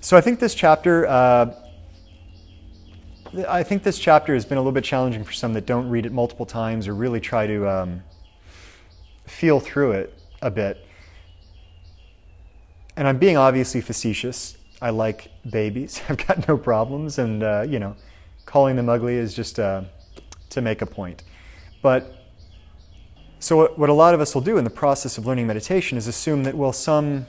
So I think this chapter has been a little bit challenging for some that don't read it multiple times or really try to feel through it a bit. And I'm being obviously facetious. I like babies. I've got no problems, and calling them ugly is just to make a point. But so what a lot of us will do in the process of learning meditation is assume that, well, some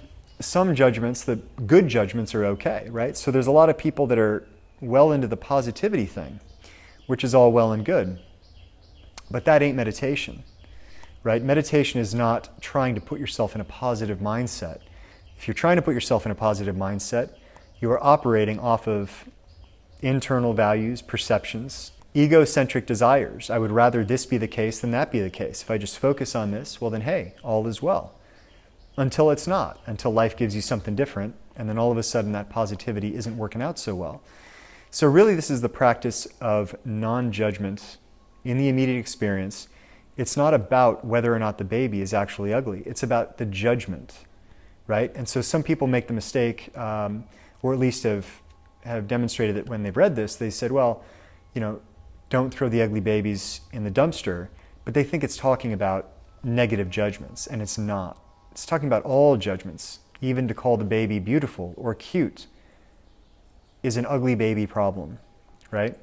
judgments, the good judgments, are okay, right? So there's a lot of people that are well into the positivity thing, which is all well and good. But that ain't meditation, right? Meditation is not trying to put yourself in a positive mindset. If you're trying to put yourself in a positive mindset, you are operating off of internal values, perceptions, egocentric desires. I would rather this be the case than that be the case. If I just focus on this, well then, hey, all is well. Until it's not, until life gives you something different, and then all of a sudden that positivity isn't working out so well. So really this is the practice of non-judgment in the immediate experience. It's not about whether or not the baby is actually ugly. It's about the judgment, right? And so some people make the mistake, or at least have demonstrated that when they've read this, they said, well, don't throw the ugly babies in the dumpster, but they think it's talking about negative judgments, and it's not. It's talking about all judgments. Even to call the baby beautiful or cute is an ugly baby problem, right?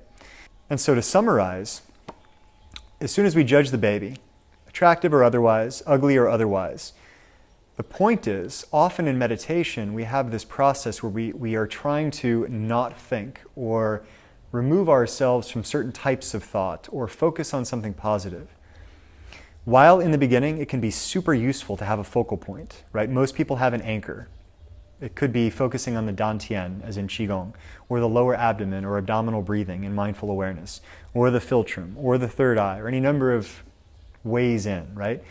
And so to summarize, as soon as we judge the baby, attractive or otherwise, ugly or otherwise, the point is, often in meditation, we have this process where we are trying to not think or remove ourselves from certain types of thought or focus on something positive. While in the beginning, it can be super useful to have a focal point, right? Most people have an anchor. It could be focusing on the dantian, as in Qigong, or the lower abdomen or abdominal breathing in mindful awareness, or the philtrum, or the third eye, or any number of ways in, right?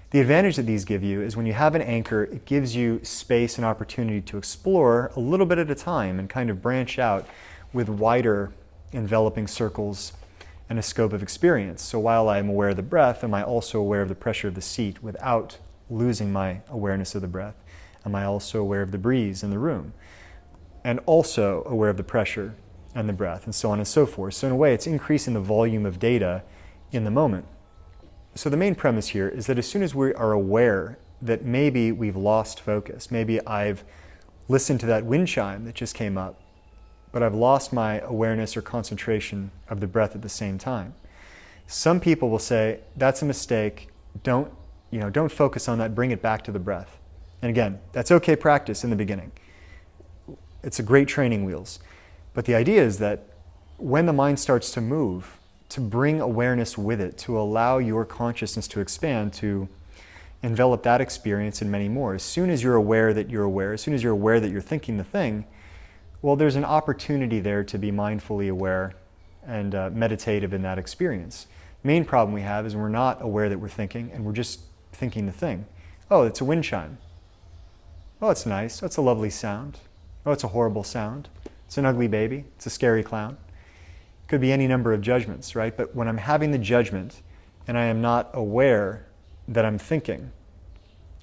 The advantage that these give you is when you have an anchor, it gives you space and opportunity to explore a little bit at a time and kind of branch out with wider enveloping circles and a scope of experience. So while I am aware of the breath, am I also aware of the pressure of the seat without losing my awareness of the breath? Am I also aware of the breeze in the room? And also aware of the pressure and the breath, and so on and so forth. So in a way, it's increasing the volume of data in the moment. So the main premise here is that as soon as we are aware that maybe we've lost focus, maybe I've listened to that wind chime that just came up, but I've lost my awareness or concentration of the breath at the same time. Some people will say, that's a mistake, don't focus on that, bring it back to the breath. And again, that's okay practice in the beginning. It's a great training wheels. But the idea is that when the mind starts to move, to bring awareness with it, to allow your consciousness to expand, to envelop that experience and many more. As soon as you're aware that you're aware, as soon as you're aware that you're thinking the thing, well, there's an opportunity there to be mindfully aware and meditative in that experience. The main problem we have is we're not aware that we're thinking and we're just thinking the thing. Oh, it's a wind chime. Oh, it's nice. Oh, it's a lovely sound. Oh, it's a horrible sound. It's an ugly baby. It's a scary clown. Could be any number of judgments, right? But when I'm having the judgment and I am not aware that I'm thinking,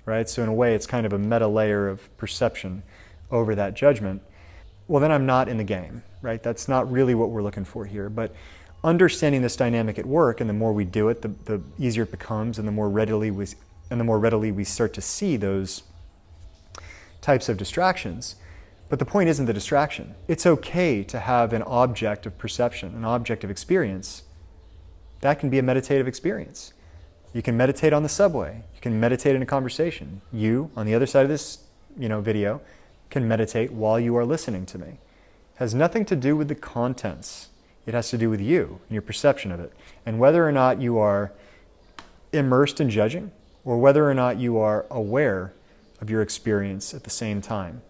right? So in a way, it's kind of a meta layer of perception over that judgment. Well, then I'm not in the game, right? That's not really what we're looking for here. But understanding this dynamic at work, and the more we do it, the easier it becomes, and the more readily we start to see those types of distractions. But the point isn't the distraction. It's okay to have an object of perception, an object of experience. That can be a meditative experience. You can meditate on the subway. You can meditate in a conversation. You, on the other side of this video, can meditate while you are listening to me. It has nothing to do with the contents. It has to do with you and your perception of it. And whether or not you are immersed in judging, or whether or not you are aware of your experience at the same time.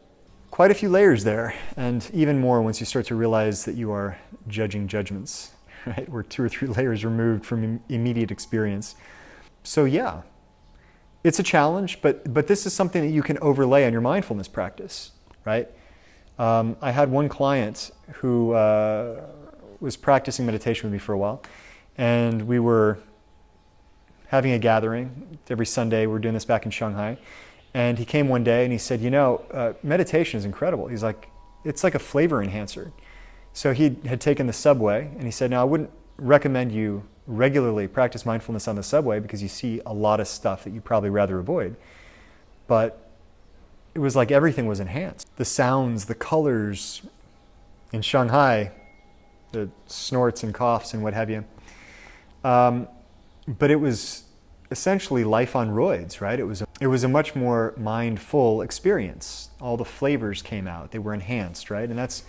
Quite a few layers there, and even more once you start to realize that you are judging judgments, right? We're 2 or 3 layers removed from immediate experience. So yeah, it's a challenge, but this is something that you can overlay on your mindfulness practice, right? I had one client who was practicing meditation with me for a while, and we were having a gathering every Sunday. We're doing this back in Shanghai. And he came one day and he said, meditation is incredible. He's like, it's like a flavor enhancer. So he had taken the subway, and he said, now I wouldn't recommend you regularly practice mindfulness on the subway because you see a lot of stuff that you'd probably rather avoid. But it was like everything was enhanced. The sounds, the colors in Shanghai, the snorts and coughs and what have you. But it was essentially life on roids, right? It was a much more mindful experience. All the flavors came out. They were enhanced, right? And that's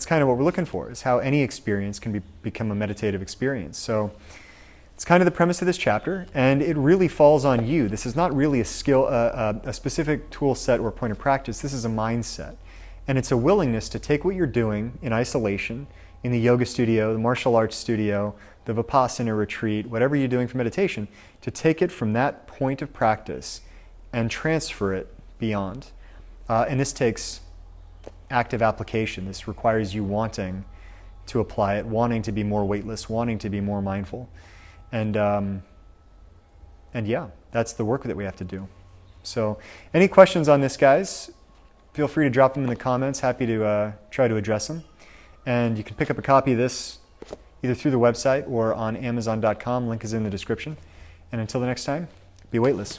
kind of what we're looking for, is how any experience can become a meditative experience. So it's kind of the premise of this chapter, and it really falls on you. This is not really a skill, a specific tool set or point of practice. This is a mindset. And it's a willingness to take what you're doing in isolation, in the yoga studio, the martial arts studio, the Vipassana retreat, whatever you're doing for meditation, to take it from that point of practice and transfer it beyond. And this takes active application. This requires you wanting to apply it, wanting to be more weightless, wanting to be more mindful. And yeah, that's the work that we have to do. So any questions on this, guys? Feel free to drop them in the comments. Happy to try to address them. And you can pick up a copy of this either through the website or on Amazon.com. Link is in the description. And until the next time, be weightless.